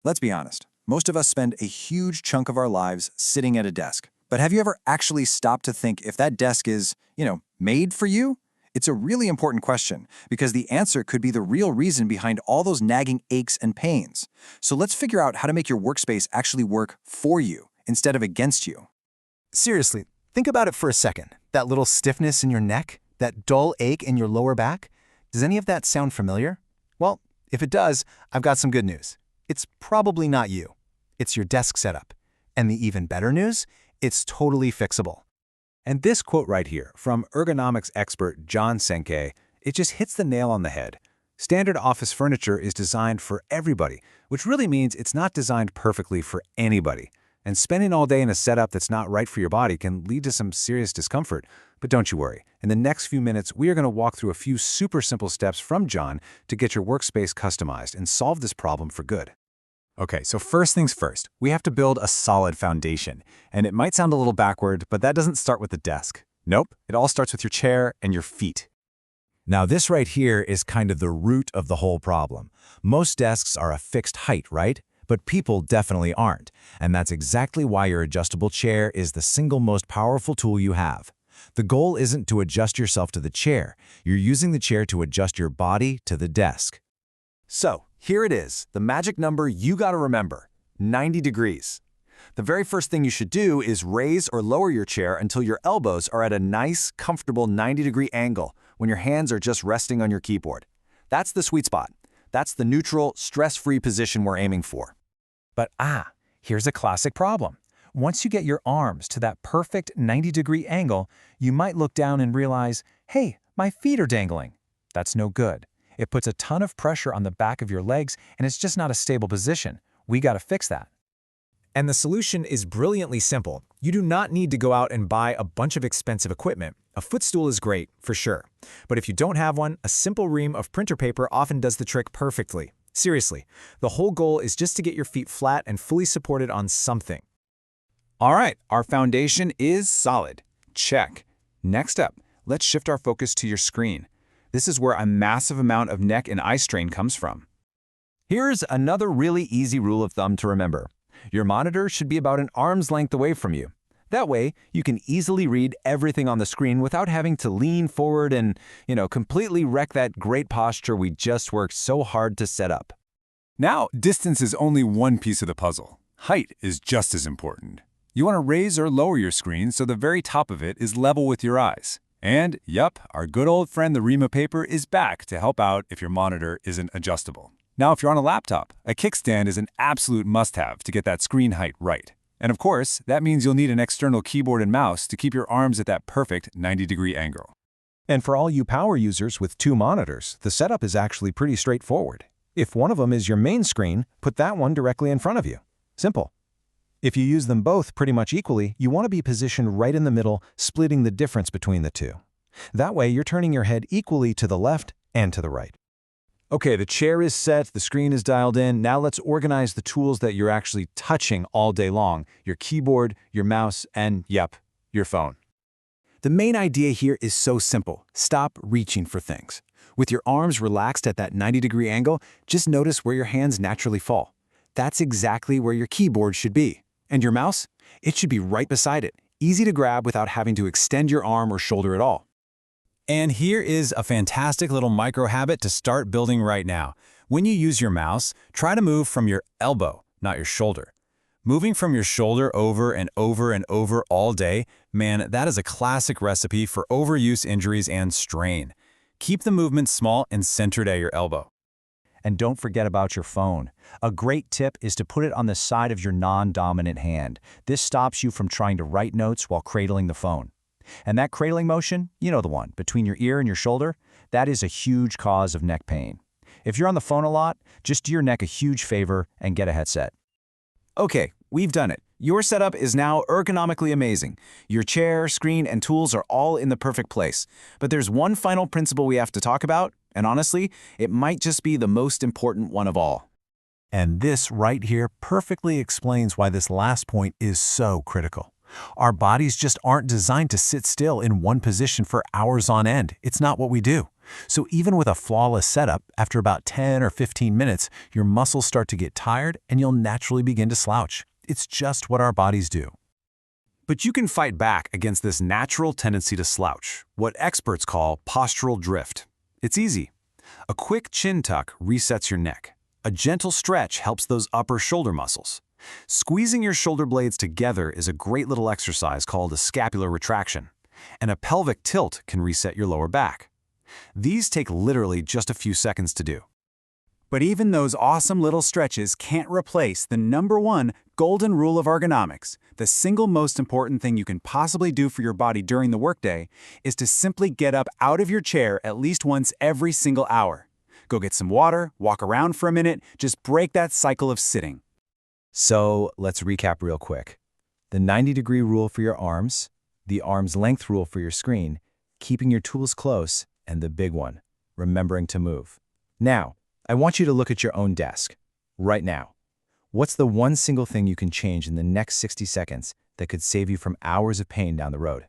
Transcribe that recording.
Let's be honest. Most of us spend a huge chunk of our lives sitting at a desk. But have you ever actually stopped to think if that desk is, made for you? It's a really important question because the answer could be the real reason behind all those nagging aches and pains. So let's figure out how to make your workspace actually work for you instead of against you. Seriously, think about it for a second. That little stiffness in your neck, that dull ache in your lower back, does any of that sound familiar? Well, if it does, I've got some good news. It's probably not you. It's your desk setup. And the even better news? It's totally fixable. And this quote right here from ergonomics expert John Cenkay, it just hits the nail on the head. Standard office furniture is designed for everybody, which really means it's not designed perfectly for anybody. And spending all day in a setup that's not right for your body can lead to some serious discomfort. But don't you worry. In the next few minutes, we are going to walk through a few super simple steps from John to get your workspace customized and solve this problem for good. Okay, so first things first, we have to build a solid foundation. And it might sound a little backward, but that doesn't start with the desk. Nope, it all starts with your chair and your feet. Now this right here is kind of the root of the whole problem. Most desks are a fixed height, right? But people definitely aren't. And that's exactly why your adjustable chair is the single most powerful tool you have. The goal isn't to adjust yourself to the chair. You're using the chair to adjust your body to the desk. So, here it is, the magic number you gotta remember, 90 degrees. The very first thing you should do is raise or lower your chair until your elbows are at a nice, comfortable 90-degree angle when your hands are just resting on your keyboard. That's the sweet spot. That's the neutral, stress-free position we're aiming for. But here's a classic problem. Once you get your arms to that perfect 90-degree angle, you might look down and realize, hey, my feet are dangling. That's no good. It puts a ton of pressure on the back of your legs, and it's just not a stable position. We gotta fix that. And the solution is brilliantly simple. You do not need to go out and buy a bunch of expensive equipment. A footstool is great, for sure. But if you don't have one, a simple ream of printer paper often does the trick perfectly. Seriously, the whole goal is just to get your feet flat and fully supported on something. All right, our foundation is solid. Check. Next up, let's shift our focus to your screen. This is where a massive amount of neck and eye strain comes from. Here's another really easy rule of thumb to remember. Your monitor should be about an arm's length away from you. That way, you can easily read everything on the screen without having to lean forward and, completely wreck that great posture we just worked so hard to set up. Now, distance is only one piece of the puzzle. Height is just as important. You want to raise or lower your screen so the very top of it is level with your eyes. And, yup, our good old friend the ream of paper is back to help out if your monitor isn't adjustable. Now, if you're on a laptop, a kickstand is an absolute must-have to get that screen height right. And of course, that means you'll need an external keyboard and mouse to keep your arms at that perfect 90-degree angle. And for all you power users with 2 monitors, the setup is actually pretty straightforward. If one of them is your main screen, put that one directly in front of you. Simple. If you use them both pretty much equally, you want to be positioned right in the middle, splitting the difference between the two. That way, you're turning your head equally to the left and to the right. Okay, the chair is set, the screen is dialed in. Now let's organize the tools that you're actually touching all day long. Your keyboard, your mouse, and, your phone. The main idea here is so simple. Stop reaching for things. With your arms relaxed at that 90-degree angle, just notice where your hands naturally fall. That's exactly where your keyboard should be. And your mouse? It should be right beside it, easy to grab without having to extend your arm or shoulder at all. And here is a fantastic little micro habit to start building right now. When you use your mouse, try to move from your elbow, not your shoulder. Moving from your shoulder over and over and over all day, man, that is a classic recipe for overuse injuries and strain. Keep the movement small and centered at your elbow. And don't forget about your phone. A great tip is to put it on the side of your non-dominant hand. This stops you from trying to write notes while cradling the phone. And that cradling motion, you know the one, between your ear and your shoulder, that is a huge cause of neck pain. If you're on the phone a lot, just do your neck a huge favor and get a headset. Okay, we've done it. Your setup is now ergonomically amazing. Your chair, screen, and tools are all in the perfect place. But there's one final principle we have to talk about, and honestly, it might just be the most important one of all. And this right here perfectly explains why this last point is so critical. Our bodies just aren't designed to sit still in one position for hours on end. It's not what we do. So even with a flawless setup, after about 10 or 15 minutes, your muscles start to get tired and you'll naturally begin to slouch. It's just what our bodies do. But you can fight back against this natural tendency to slouch, what experts call postural drift. It's easy. A quick chin tuck resets your neck. A gentle stretch helps those upper shoulder muscles. Squeezing your shoulder blades together is a great little exercise called a scapular retraction. And a pelvic tilt can reset your lower back. These take literally just a few seconds to do. But even those awesome little stretches can't replace the #1 golden rule of ergonomics. The single most important thing you can possibly do for your body during the workday is to simply get up out of your chair at least once every single hour. Go get some water, walk around for a minute, just break that cycle of sitting. So let's recap real quick. The 90-degree rule for your arms, the arm's length rule for your screen, keeping your tools close, and the big one, remembering to move. Now, I want you to look at your own desk, right now. What's the one single thing you can change in the next 60 seconds that could save you from hours of pain down the road?